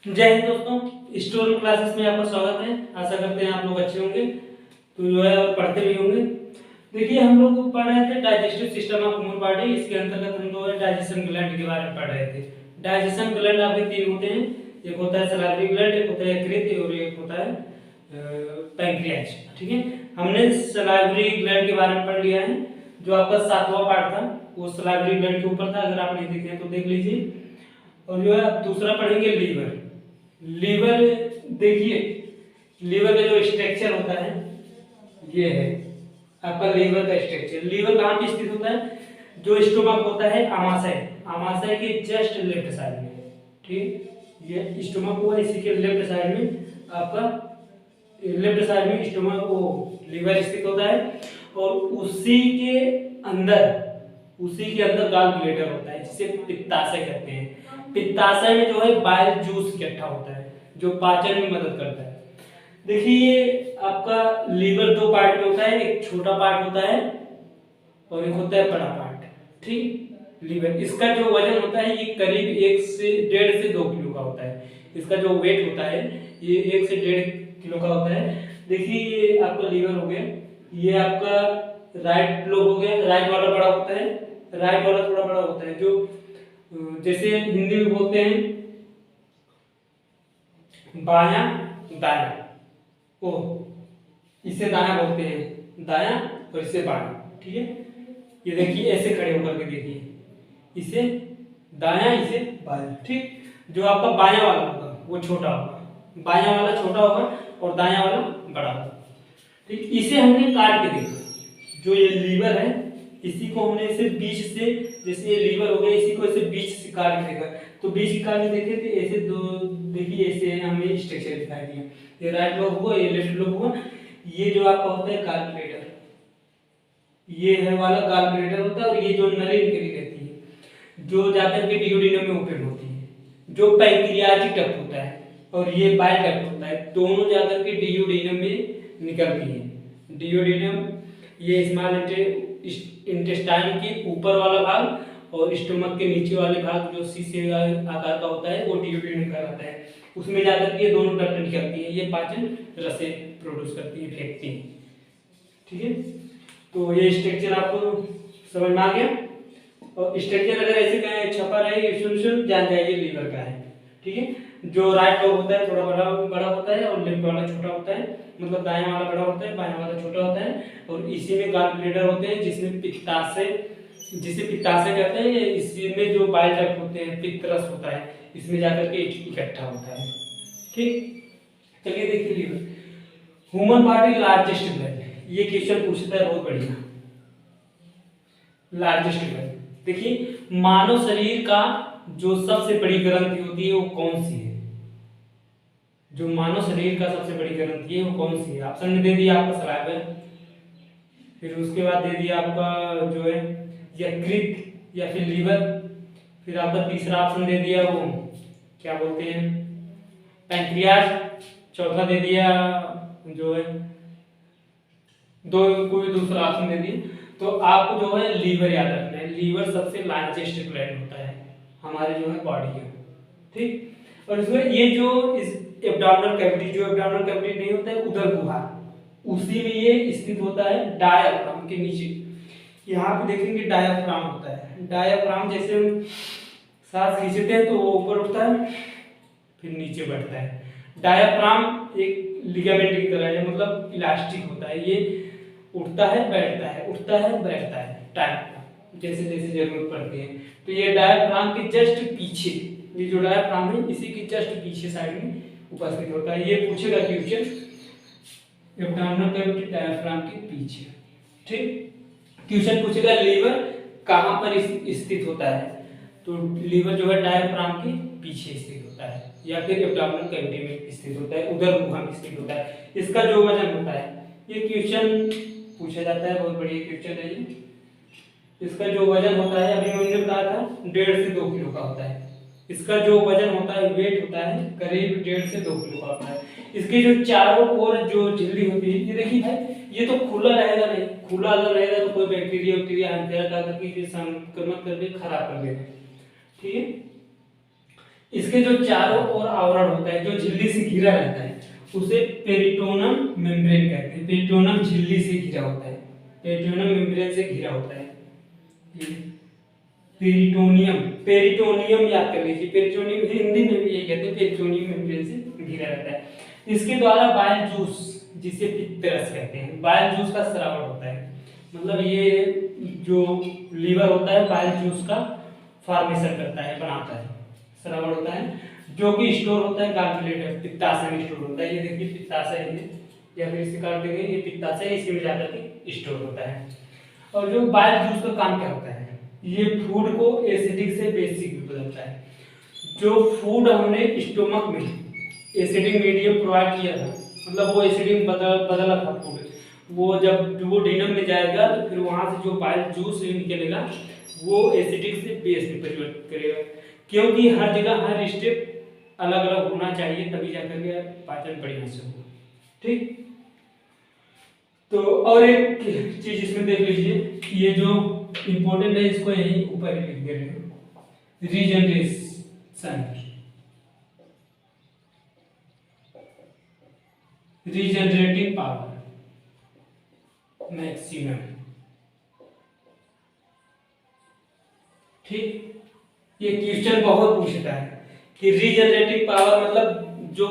जय हिंद दोस्तों, store classes में आपका स्वागत है। आशा करते हैं आप लोग अच्छे होंगे, तो जो है और पढ़ते भी होंगे। देखिए, हम लोग पढ़ रहे थे digestive system of human body. इसके अंतर्गत हम लोग डाइजेशन ग्लैंड के बारे में पढ़ रहे थे। डाइजेशन ग्लैंड आपके तीन होते हैं, एक होता है सलाइवरी ग्लैंड, एक होता है यकृत और एक होता है पैंक्रियाज। ठीक है, हमने सलाइवरी ग्लैंड के बारे में पढ़ लिया है। जो आपका 7वां पार्ट था वो सलाइवरी ग्लैंड के ऊपर था। अगर आप नहीं देखे हैं तो देख लीजिए। और जो है आप दूसरा पढ़ेंगे लीवर। लीवर देखिए, लीवर का जो स्ट्रक्चर होता है ये है आपका लीवर का स्ट्रक्चर। लीवर कहाँ पे स्थित होता है? जो स्टोमक होता है आमाशय, आमाशय के जस्ट लेफ्ट साइड में। ठीक, ये स्टोमक हुआ, इसी के लेफ्ट साइड में आपका लेफ्ट साइड में स्टोमक वो लीवर स्थित होता है। और उसी के अंदर गॉल ब्लैडर होता है, जिसे पित्ताशय कहते हैं। पित्ताशय में जो है बाइल जूस इकट्ठा होता है जो पाचन में मदद करता है। देखिए, आपका लीवर दो पार्ट में होता है, एक छोटा पार्ट होता है और एक होता है बड़ा पार्ट। ठीक, लीवर, इसका जो वजन होता है ये करीब 1.5 से 2 किलो का होता है। इसका जो वेट होता है ये 1 से 1.5 किलो का होता है। देखिए, ये आपका लीवर हो गया, ये आपका राइट लोब हो गया। राइट वाला बड़ा होता है, राइट वाला थोड़ा बड़ा होता है। जो जैसे हिंदी में बोलते हैं बायां दायां, ओ इसे दायां बोलते हैं, दायां, और इसे बायां। ठीक है, ये देखिए ऐसे खड़े होकर के देखिए, इसे दायां इसे बायां। ठीक, जो आपका बायां वाला होगा वो छोटा होगा, बायां वाला छोटा होगा और दायां वाला बड़ा होगा। ठीक, इसे हमने काट के देखा। जो ये लीवर है इसी को हमने इसे बीच से, जैसे ये लीवर हो गया, इसी को ऐसे बीच से काट के देखा। तो बीच की काट के देखे थे ऐसे दो, देखिए ऐसे हमें स्ट्रक्चर दिखाई दिया। ये राइट लोब हुआ, ये लेफ्ट लोब हुआ। ये जो आपका होता है गॉल ब्लैडर, ये है वाला गॉल ब्लैडर होता है। और ये जो नली निकली रहती है जो जाकर के डियोडिनम में ओपन होती है, जो पैंक्रियाटिक डक्ट होता है, और ये बाइल डक्ट होता है, दोनों जाकर के डियोडिनम में निकलती है। डियोडिनम ये स्मॉल इंटेस्टाइन के ऊपर वाला भाग और स्टोमक के नीचे वाले भाग जो शीशे आकार का होता है वो डियोडिनम कहलाता है। उसमें जाकर के ये दोनों डक्ट निकलती है, ये पाचन रसें प्रोड्यूस करती है, फेंकती है। ठीक है, तो ये स्ट्रक्चर आपको समझ में आ गया। और स्ट्रक्चर अगर ऐसे कहीं छपा रहे सुन जान जाइए लीवर का है। ठीक है, जो राइट लोब होता है थोड़ा बड़ा होता है और लेफ्ट वाला छोटा होता है, मतलब दायां वाला बड़ा होता है, बायां वाला छोटा होता है। और इसी में गॉल ब्लैडर होते हैं, जिसे पित्ताशय कहते हैं। इसी में जो बाइल डक्ट होते हैं, पित्तरस होता है, इसमें जाकर के इकट्ठा होता है। ठीक, चलिए देखिए liver. Human body largest gland, ये क्वेश्चन पूछता है बहुत बढ़िया। लार्जेस्ट ग्लैंड, देखिए मानव शरीर का जो सबसे बड़ी ग्रंथि होती है वो कौन सी है? जो मानव शरीर का सबसे बड़ी ग्रंथि है वो कौन सी है? ऑप्शन में दे दिया आपका सलाइवा, फिर उसके बाद दे दिया आपका जो है यकृत या फिर लीवर, फिर आपका तीसरा ऑप्शन दे दिया वो क्या बोलते हैं पैंक्रियाज, चौथा दे दिया जो है दो कोई दूसरा ऑप्शन दे दिया। तो आपको जो है लीवर याद रखना है। लीवर सबसे लार्जेस्ट ग्लैंड होता है हमारे जो है बॉडी का। ठीक, और इसमें ये जो इस एब्डोमिनल कैविटी, जो एब्डोमिनल कैविटी नहीं होता है उदर गुहा, उसी में ये स्थित होता है डायाफ्राम के नीचे। यहाँ पे देखेंगे डायाफ्राम होता है। डायाफ्राम जैसे हम सांस खींचते हैं तो वो ऊपर उठता है फिर नीचे बैठता है। डायाफ्राम एक लिगामेंट की तरह है, मतलब इलास्टिक होता है। ये उठता है बैठता है, उठता है बैठता है टाइप का, जैसे जैसे जरूरत पड़ती है। तो ये डायाफ्राम के जस्ट पीछे, ये जो डायाफ्राम है इसी के जस्ट पीछे साइड में उपस्थित होता है। ये पूछेगा क्वेश्चन, एब्डोमिनल कैविटी डायाफ्राम के पीछे। ठीक, क्वेश्चन पूछेगा लीवर कहाँ पर स्थित होता है, तो लीवर जो है डायाफ्राम के पीछे स्थित होता है या फिर एब्डोमिनल कैविटी में स्थित होता है, उदर गुहा में स्थित होता है। इसका जो वजन होता है, ये क्वेश्चन पूछा जाता है, बहुत बढ़िया क्वेश्चन है ये। इसका जो वजन होता है अभी हमने बताया था 1.5 से 2 किलो का होता है। इसका जो वजन होता है, वेट होता है करीब 1.5 से 2 किलो का होता है। इसके जो चारों ओर जो झिल्ली होती है, ये देखिए भाई, ये तो खुला रहेगा नहीं, खुला अगर रहेगा तो कोई बैक्टीरिया हानिकारक आकर के संक्रमण करके खराब कर देगा। ठीक है, इसके जो चारों ओर आवरण होता है, जो झिल्ली से घिरा रहता है, उसे पेरिटोनम मेम्ब्रेन कहते हैं। पेरिटोनम झिल्ली से घिरा होता है, पेरिटोनम मेम्ब्रेन से घिरा होता है। पेरिटोनियम, पेरिटोनियम याद कर लीजिए, पेरिटोनियम हिंदी में भी यही कहते हैं, पेरिटोनियम मेम्ब्रेन से घिरा रहता है। इसके द्वारा बाइल जूस, जिसे पित्तरस कहते हैं, बाइल जूस का स्राव होता है। मतलब ये जो लीवर होता है बाइल जूस का फॉर्मेशन करता है, बनाता है, स्राव होता है, जो कि स्टोर होता है गॉलब्लैडर, पित्ताशय में स्टोर होता है। ये देखिए पित्ताशय है, या फिर इसे काट देंगे, ये पित्ताशय, इसी में जाकर के स्टोर होता है। और जो बाइल जूस का काम क्या होता है, ये फूड को एसिडिक से बेसिक में बदलता है। जो फूड हमने स्टोमक में एसिडिक मीडियम प्रोवाइड किया था, मतलब वो एसिडिक बदला था फूड, वो जब वो डीनम में जाएगा तो फिर वहां से जो बाइल जूस निकलेगा वो एसिडिक से बेस में परिवर्तित करेगा। क्योंकि हर जगह हर स्टेप अलग अलग होना चाहिए, तभी जाकर के पाचन बढ़िया से होगा। ठीक, तो और एक चीज इसमें देख लीजिए, ये जो इम्पोर्टेंट है इसको यहीं ऊपर ही लिख दे रहे हैं, रीजनरेशन, रीजनरेटिंग पावर मैक्सिमम। ठीक, ये क्वेश्चन बहुत पूछता है कि रीजनरेटिव पावर मतलब जो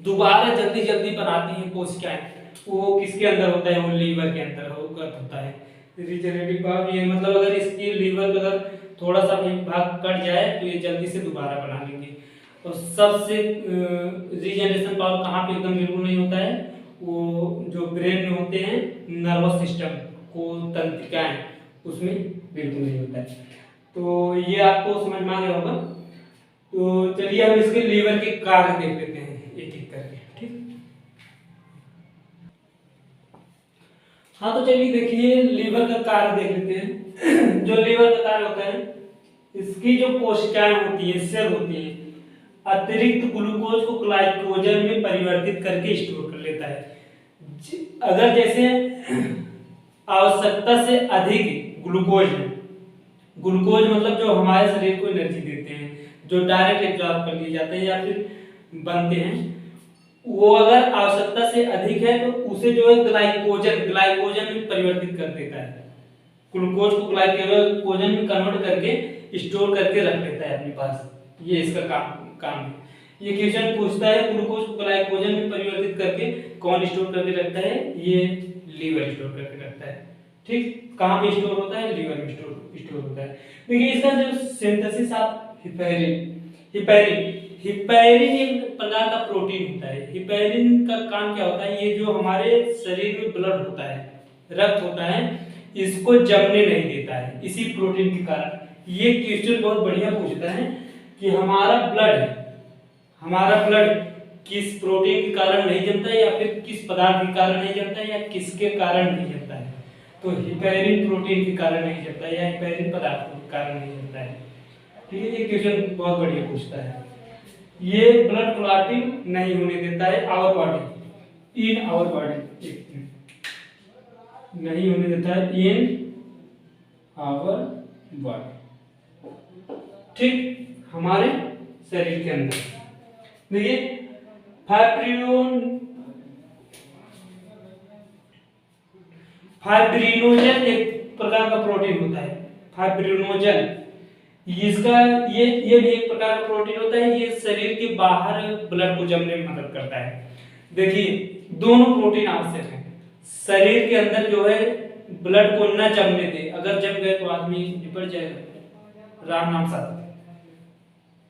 दोबारा जल्दी जल्दी बनाती है कोशिकाएं, वो किसके अंदर होता है, वो लीवर के अंदर होता है। रीजनरेटिव पावर ये मतलब अगर इसकी लीवर का अगर थोड़ा सा भी भाग कट जाए तो ये जल्दी से दोबारा बना लेंगे। और सबसे रीजनरेशन पावर कहाँ पे एकदम बिल्कुल नहीं होता है, वो जो ब्रेन में होते हैं, नर्वस सिस्टम को तंत्रिकाएं, उसमें बिल्कुल नहीं होता है। तो ये आपको समझ में आ गया होगा। तो चलिए हम इसके लीवर के कार्य देख लेते हैं एक एक करके। ठीक, हाँ तो चलिए देखिए लीवर का कार्य देख लेते हैं। जो लीवर का कार्य होता है, इसकी जो कोशिकाएं होती है, सेल होती है, अतिरिक्त ग्लूकोज को ग्लाइकोजन में परिवर्तित करके स्टोर कर लेता है। अगर जैसे आवश्यकता से अधिक ग्लूकोज है, ग्लूकोज मतलब जो हमारे शरीर को एनर्जी देते हैं, जो डायरेक्ट एब्जॉर्ब कर लिए जाते हैं या फिर बनते हैं, वो अगर आवश्यकता से अधिक है तो उसे जो है ग्लाइकोजन में परिवर्तित कर देता है। ग्लूकोज को ग्लाइकोजन में कन्वर्ट करके स्टोर करके रख लेता है अपने पास। ये इसका काम है। ये क्वेश्चन पूछता है ग्लूकोज को ग्लाइकोजन में परिवर्तित करके कौन स्टोर करके रखता है, ये लीवर स्टोर करके रखता है। ठीक, कहाँ पे स्टोर होता है, लीवर में स्टोर होता है। देखिए इसका जो सिंथेसिस आप हिपैरिन एक प्रकार का प्रोटीन होता है। हिपैरिन का काम क्या होता है, ये जो हमारे शरीर में ब्लड होता है, रक्त होता है, इसको जमने नहीं देता है इसी प्रोटीन के कारण। ये क्वेश्चन बहुत बढ़िया पूछता है कि हमारा ब्लड किस प्रोटीन के कारण नहीं जमता है, या फिर किस पदार्थ के कारण नहीं जमता है, या किसके कारण नहीं जमता है। तो हिपैरिन प्रोटीन के कारण नहीं जमता है, या हिपैरिन पदार्थ के कारण नहीं जमता है। ठीक है, ये क्वेश्चन बहुत बढ़िया पूछता है। ये ब्लड क्लॉटिंग नहीं होने देता है our body, in our body, नहीं होने देता है इन आवर बॉडी। ठीक, हमारे शरीर के अंदर देखिए फाइब्रिनोजन एक प्रकार का प्रोटीन होता है। फाइब्रिनोजन इसका ये भी एक प्रकार का प्रोटीन होता है। ये शरीर के बाहर ब्लड को जमने में मदद करता है। देखिए दोनों प्रोटीन आवश्यक हैं। शरीर के अंदर जो है ब्लड को न जमने दे, अगर जम गए तो आदमी निपट जाएगा, राम नाम साथ।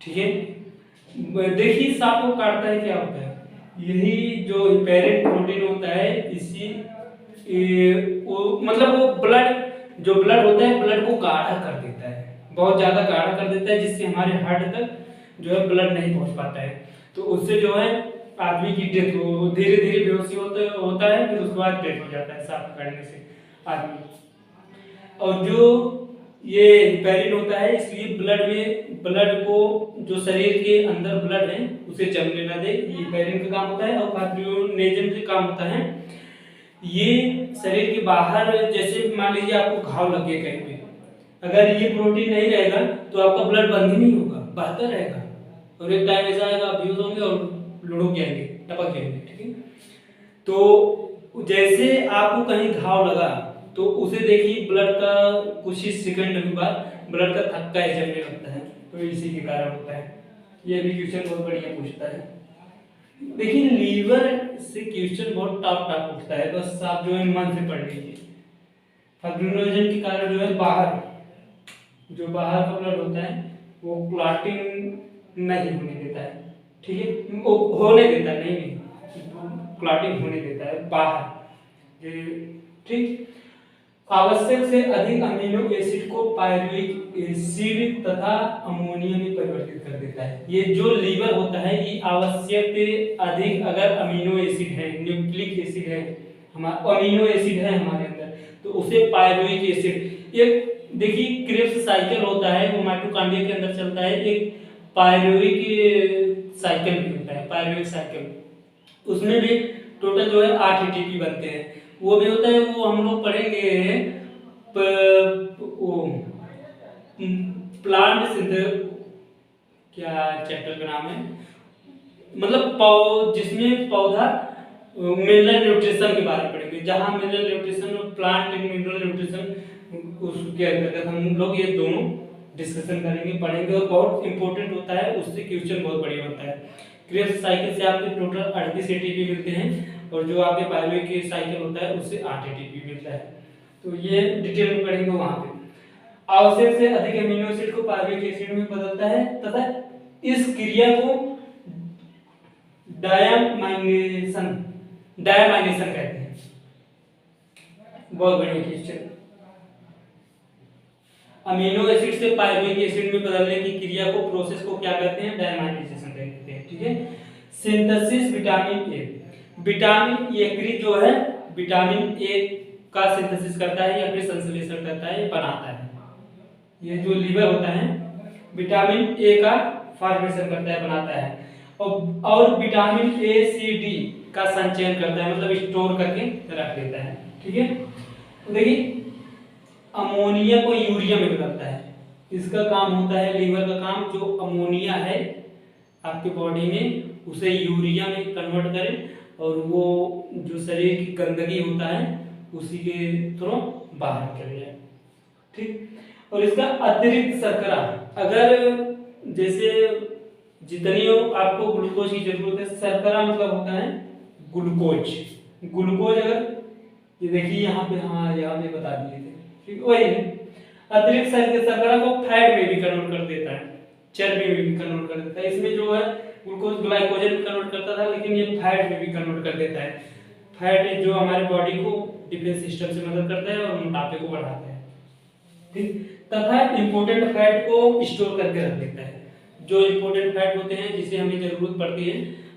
ठीक है, देखिए सांप को काटता है क्या होता है, यही जो हिपैरिन प्रोटीन होता है, इसी मतलब वो ब्लड जो ब्लड होता है, ब्लड को गाढ़ा कर देता है, बहुत ज्यादा गाढ़ा कर देता है, जिससे हमारे हार्ट तक जो है ब्लड नहीं पहुंच पाता है। तो उससे जो है आदमी की डेथ धीरे धीरे बेहोशी होता है, फिर उसके बाद डेथ हो जाता है सांप काटने से आदमी। और जो ये हिपैरिन होता है, इसलिए ब्लड को जो शरीर के अंदर ब्लड है उसे जमने ना दे, ये हिपैरिन का काम होता है। और फाइब्रिनोजन का काम होता है, ये शरीर के बाहर, जैसे मान लीजिए आपको घाव लग गया कहीं पे, अगर ये प्रोटीन नहीं रहेगा तो आपका ब्लड बंद ही नहीं होगा, बहता रहेगा। और एक टाइम ऐसा आएगा आप बेहोश होंगे और लुढ़क जाएंगे, टपक जाएंगे, ठीक है। तो जैसे आपको कहीं घाव लगा तो उसे देखिए ब्लड का कुछ ही सेकंड के बाद ब्लड का थक्का जमने लगता है, तो इसी के कारण होता है। ये भी क्वेश्चन बहुत बढ़िया पूछता है। देखिए लीवर से क्वेश्चन बहुत टफ पूछता है, बस आप जो है मन से पढ़ लीजिए। फाइब्रिनोजन के कारण जो है जो बाहर का ब्लड होता है वो क्लॉटिंग नहीं होने देता है, ठीक है, वो होने देता है, नहीं क्लॉटिंग होने देता है बाहर, ठीक। आवश्यक से अधिक अमीनो एसिड को पायरुविक एसिड तथा अमोनिया में परिवर्तित कर देता है। ये जो लीवर होता है ये आवश्यक से अधिक अगर अमीनो एसिड है, न्यूक्लिक एसिड है, हमारा अमीनो एसिड है हमारे अंदर, तो उसे पायरुविक एसिड, एक देखिए क्रेब्स साइकिल होता है वो माइटोकॉन्ड्रिया के अंदर चलता है, एक पायरुविक साइकिल भी होता है, पायरुविक साइकिल, उसमें भी टोटल जो है 8 एटीपी बनते हैं। वो भी होता है, वो हम लोग पढ़ेंगे प्लांट क्या चैप्टर का नाम है, मतलब जिसमें पौधा मिनरल न्यूट्रिशन के बारे में पढ़ेंगे, जहां मिनरल न्यूट्रिशन और प्लांट मिनरल न्यूट्रिशन उसके अंतर्गत हम लोग ये दोनों डिस्कशन करेंगे, पढ़ेंगे, और बहुत इंपॉर्टेंट होता है, उससे क्वेश्चन बहुत बढ़िया होता है। क्रेब्स साइकिल से आपके टोटल 38 एटीपी मिलते हैं, और जो आपके पायरुविक साइकिल होता है उससे 8 एटीपी मिलता है। तो ये डिटेल में पढ़ेंगे वहां पे। आवश्यक से अधिक अमीनो एसिड को पायरुविक एसिड में बदलता है तथा इस क्रिया को डायमाइनेशन कहते हैं। बहुत बढ़िया क्वेश्चन। अमीनो एसिड से पायरुविक एसिड में बदलने की क्रिया को प्रोसेस को क्या कहते हैं? डायमाइनेशन कहते हैं, ठीक है। सिंथेसिस विटामिन ए, विटामिन यकृत जो है विटामिन ए का सिंथेसिस करता है या फिर संश्लेषण करता है, बनाता है। ये जो लीवर होता है विटामिन ए का फॉर्मेशन करता है, बनाता है, और विटामिन ए सी डी का संचयन करता है, मतलब स्टोर करके रख देता है, ठीक है। तो देखिए अमोनिया को यूरिया में बदलता है, इसका काम होता है, लीवर का काम जो अमोनिया है आपके बॉडी में उसे यूरिया में कन्वर्ट करे, और वो जो शरीर की गंदगी होता है उसी के थ्रू बाहर निकल जाए, ठीक। और इसका अतिरिक्त शर्करा, अगर जैसे जितनी आपको ग्लूकोज की जरूरत है, शर्करा मतलब होता है ग्लूकोज, ग्लूकोज अगर ये देखिए यहाँ पे, हाँ यहाँ पे बता दिए थे, ठीक, वही है। अतिरिक्त शर्करा को फैट में भी कन्वर्ट कर देता है, चर्बी में भी कन्वर्ट कर देता है। इसमें जो है ग्लूकोज ग्लाइकोजन में कन्वर्ट करता था, लेकिन ये फैट में भी कन्वर्ट कर देता है। फैट जो हमारे बॉडी को डिफेंस सिस्टम से मदद करता है और मोटापे को बढ़ाता है, ठीक, तथा इंपोर्टेंट फैट को स्टोर करके रख देता है। जो इंपोर्टेंट फैट होते हैं जिसे हमें जरूरत पड़ती है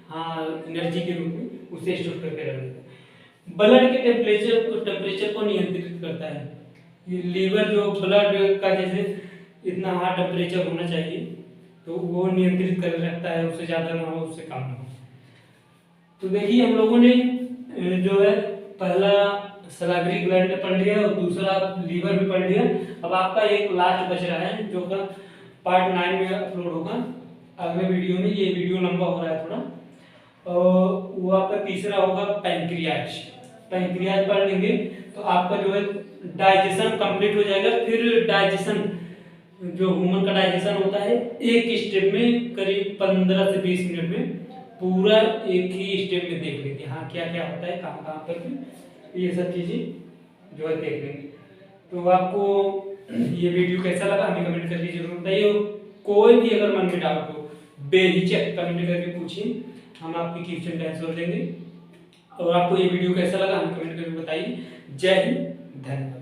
हाँ एनर्जी के रूप में, उसे स्टोर करके रख देता है। ब्लड के टेम्परेचर को नियंत्रित करता है। ये लीवर जो ब्लड का जैसे इतना हाई टेम्परेचर होना चाहिए तो वो नियंत्रित कर रखता है, उससे ज्यादा ना हो उससे कम ना हो। तो देखिए हम लोगों ने जो है पहला सलाइवरी ग्लैंड पढ़ लिया और दूसरा लीवर भी पढ़ लिया। अब आपका एक लास्ट बच रहा है जो का पार्ट 9 में अपलोड होगा अगले वीडियो में। ये वीडियो लंबा हो रहा है थोड़ा, और वो आपका तीसरा होगा पैंक्रियाज। पैंक्रियाज पढ़ लेंगे तो आपका जो है डाइजेशन कंप्लीट हो जाएगा। फिर डाइजेशन जो ह्यूमन का डाइजेशन होता है एक स्टेप में करीब 15 से 20 मिनट में पूरा एक ही स्टेप में देख लेते हैं, हाँ क्या क्या होता है कहाँ कहाँ पर, ये सब चीजें जो है देख लेंगे। तो आपको ये वीडियो कैसा लगा हमें कमेंट करके जरूर बताइए। कोई भी अगर मन में डाउट हो बेहिचक कमेंट करके पूछिए, हम आपकी क्वेश्चन का आंसर देंगे। और आपको ये वीडियो कैसा लगा हमें कमेंट करके बताइए। जय हिंद, धन्यवाद।